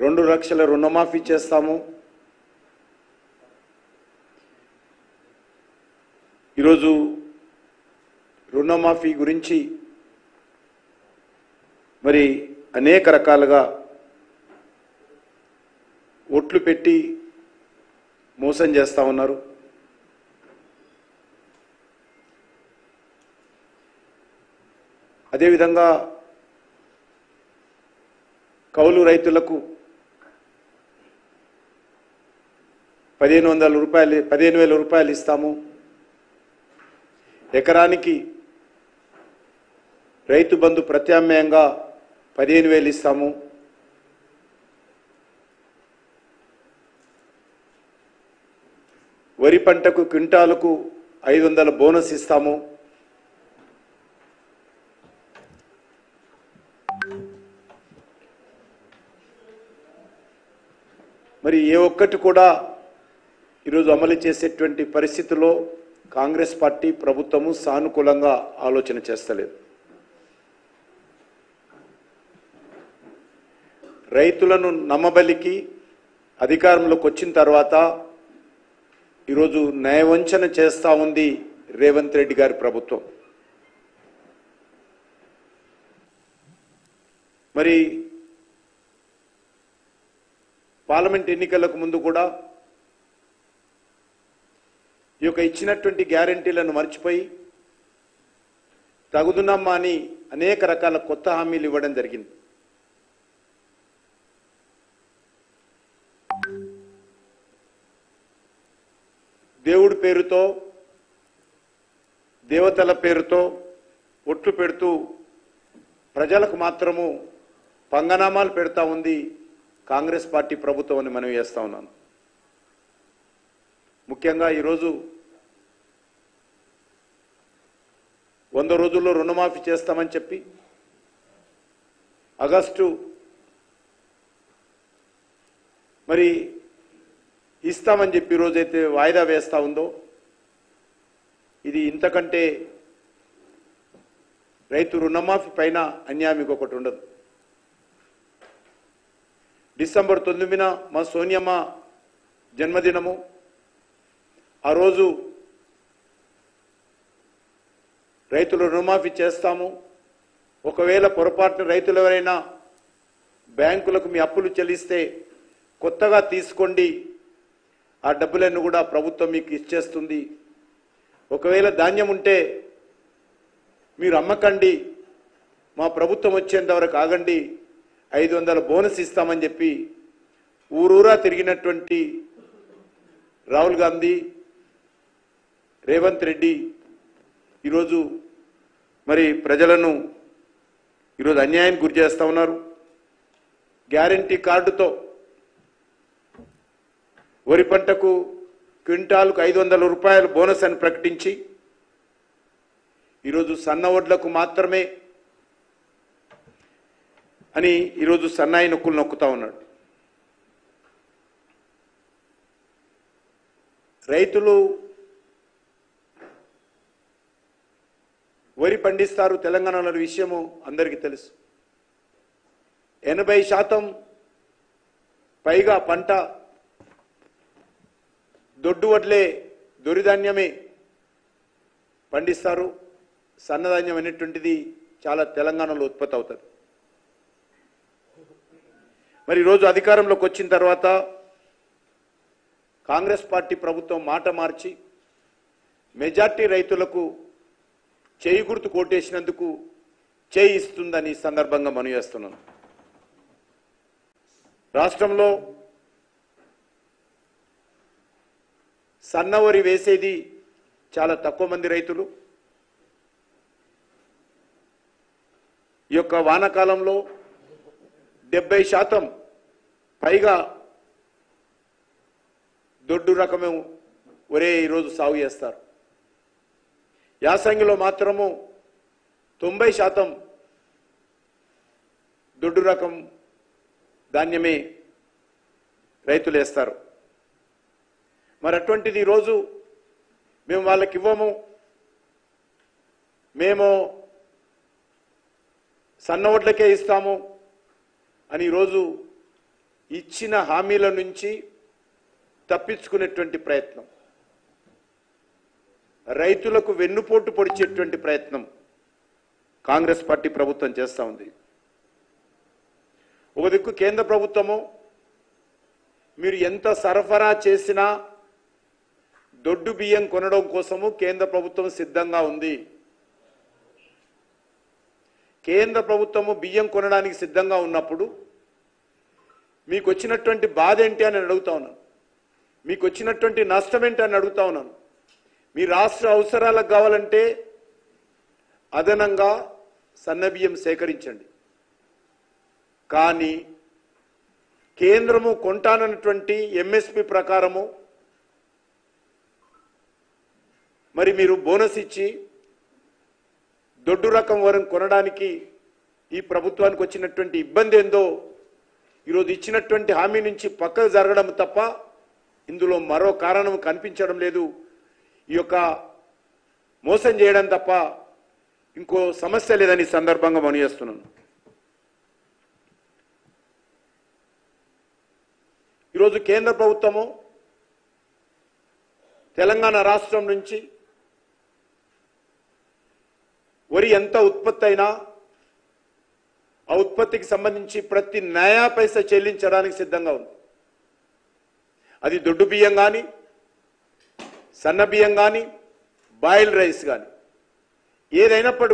2 లక్షల రుణమాఫీ చేస్తాము. ఈరోజు రుణమాఫీ గురించి మరి అనేక రకాలుగా ఓట్లు పెట్టి మోసం చేస్తా ఉన్నారు. అదేవిధంగా కౌలు రైతులకు 15,000 రూపాయలు ఇస్తాము. ఎకరానికి రైతు బంధు ప్రత్యామ్నాయంగా 15,000 ఇస్తాము. వరి పంటకు క్వింటాలకు 500 బోనస్ ఇస్తాము. మరి ఏ ఒక్కటి కూడా ఈరోజు అమలు చేసేటువంటి పరిస్థితుల్లో కాంగ్రెస్ పార్టీ ప్రభుత్వము సానుకూలంగా ఆలోచన చేస్తలేదు. రైతులను నమ్మబలికి అధికారంలోకి వచ్చిన తర్వాత ఈరోజు న్యాయవంచన చేస్తూ ఉంది రేవంత్ రెడ్డి గారి ప్రభుత్వం. మరి పార్లమెంట్ ఎన్నికలకు ముందు కూడా ఈ యొక్క ఇచ్చినటువంటి గ్యారంటీలను మర్చిపోయి తగుదునమ్మా అని అనేక రకాల కొత్త హామీలు ఇవ్వడం జరిగింది. దేవుడి పేరుతో దేవతల పేరుతో ఒట్లు పెడుతూ ప్రజలకు మాత్రము పంగనామాలు పెడతా ఉంది కాంగ్రెస్ పార్టీ ప్రభుత్వం అని మనం చేస్తా ఉన్నాను. ముఖ్యంగా ఈరోజు 100 రోజుల్లో రుణమాఫీ చేస్తామని చెప్పి ఆగస్టు మరి ఇస్తామని చెప్పి రోజైతే వాయిదా వేస్తా ఉందో ఇది ఇంతకంటే రైతు రుణమాఫీ పైన అన్యాయం ఇంకొకటి ఉండదు. డిసెంబర్ 9న మా సోనియమ్మ జన్మదినము. ఆ రోజు రైతులు రుణమాఫీ చేస్తాము. ఒకవేళ పొరపాటున రైతులు ఎవరైనా బ్యాంకులకు మీ అప్పులు చెల్లిస్తే కొత్తగా తీసుకోండి, ఆ డబ్బులన్నీ కూడా ప్రభుత్వం మీకు ఇచ్చేస్తుంది. ఒకవేళ ధాన్యం ఉంటే మీరు అమ్మకండి, మా ప్రభుత్వం వచ్చేంత వరకు ఆగండి, 500 బోనస్ ఇస్తామని చెప్పి ఊరూరా తిరిగినటువంటి రాహుల్ గాంధీ, రేవంత్ రెడ్డి ఈరోజు మరి ప్రజలను ఈరోజు అన్యాయం గురి చేస్తూ ఉన్నారు. గ్యారంటీ కార్డుతో వరి పంటకు క్వింటాల్కు 500 రూపాయలు బోనస్ అని ప్రకటించి ఈరోజు సన్న వడ్లకు మాత్రమే అని ఈరోజు సన్నాయి నొక్కులు నొక్కుతా ఉన్నాడు. రైతులు వరి పండిస్తారు తెలంగాణలో విషయము అందరికీ తెలుసు. 80% పైగా పంట దొడ్డు వడ్లే దొరిధాన్యమే పండిస్తారు. సన్నధాన్యం అనేటువంటిది చాలా తెలంగాణలో ఉత్పత్తి అవుతుంది. మరి ఈరోజు అధికారంలోకి వచ్చిన తర్వాత కాంగ్రెస్ పార్టీ ప్రభుత్వం మాట మార్చి మెజార్టీ రైతులకు చేయి గుర్తు కోటేసినందుకు చేయి ఇస్తుందని సందర్భంగా మనవి చేస్తున్నాను. రాష్ట్రంలో సన్నవరి వేసేది చాలా తక్కువ మంది రైతులు. ఈ యొక్క వానాకాలంలో 70% పైగా దొడ్డు రకమే ఒరే ఈరోజు సాగు చేస్తారు. యాసంగిలో మాత్రము 90% దొడ్డు రకం ధాన్యమే రైతులు వేస్తారు. మరి అటువంటిది ఈరోజు మేము వాళ్ళకి ఇవ్వము, మేము సన్న వడ్లకే ఇస్తాము అని ఈరోజు ఇచ్చిన హామీల నుంచి తప్పించుకునేటువంటి ప్రయత్నం, రైతులకు వెన్నుపోటు పొడిచేటువంటి ప్రయత్నం కాంగ్రెస్ పార్టీ ప్రభుత్వం చేస్తూ ఉంది. ఒక దిక్కు కేంద్ర ప్రభుత్వము మీరు ఎంత సరఫరా చేసినా దొడ్డు బియ్యం కొనడం కోసము కేంద్ర ప్రభుత్వం సిద్ధంగా ఉంది. కేంద్ర ప్రభుత్వము బియ్యం కొనడానికి సిద్ధంగా ఉన్నప్పుడు మీకు వచ్చినటువంటి బాధ ఏంటి అని అడుగుతా ఉన్నాను, మీకు వచ్చినటువంటి నష్టం ఏంటి అని అడుగుతా ఉన్నాను. మీ రాష్ట్ర అవసరాలకు కావాలంటే అదనంగా సన్నబియ్యం సేకరించండి, కానీ కేంద్రము కొంటానన్నటువంటి ఎంఎస్పి ప్రకారము మరి మీరు బోనస్ ఇచ్చి దొడ్డు రకం వరం కొనడానికి ఈ ప్రభుత్వానికి వచ్చినటువంటి ఇబ్బంది ఏందో ఈరోజు ఇచ్చినటువంటి హామీ నుంచి పక్కకు జరగడం తప్ప ఇందులో మరో కారణం కనిపించడం లేదు. ఈ యొక్క మోసం చేయడం తప్ప ఇంకో సమస్య లేదని సందర్భంగా మనయేస్తున్నాను. ఈరోజు కేంద్ర ప్రభుత్వము తెలంగాణ రాష్ట్రం నుంచి వరి ఎంత ఉత్పత్తి అయినా ఆ ఉత్పత్తికి సంబంధించి ప్రతి నయా పైసా చెల్లించడానికి సిద్ధంగా ఉంది. అది దొడ్డు బియ్యం కానీ, సన్న బియ్యం కానీ, బాయిల్ రైస్ కానీ ఏదైనప్పటికీ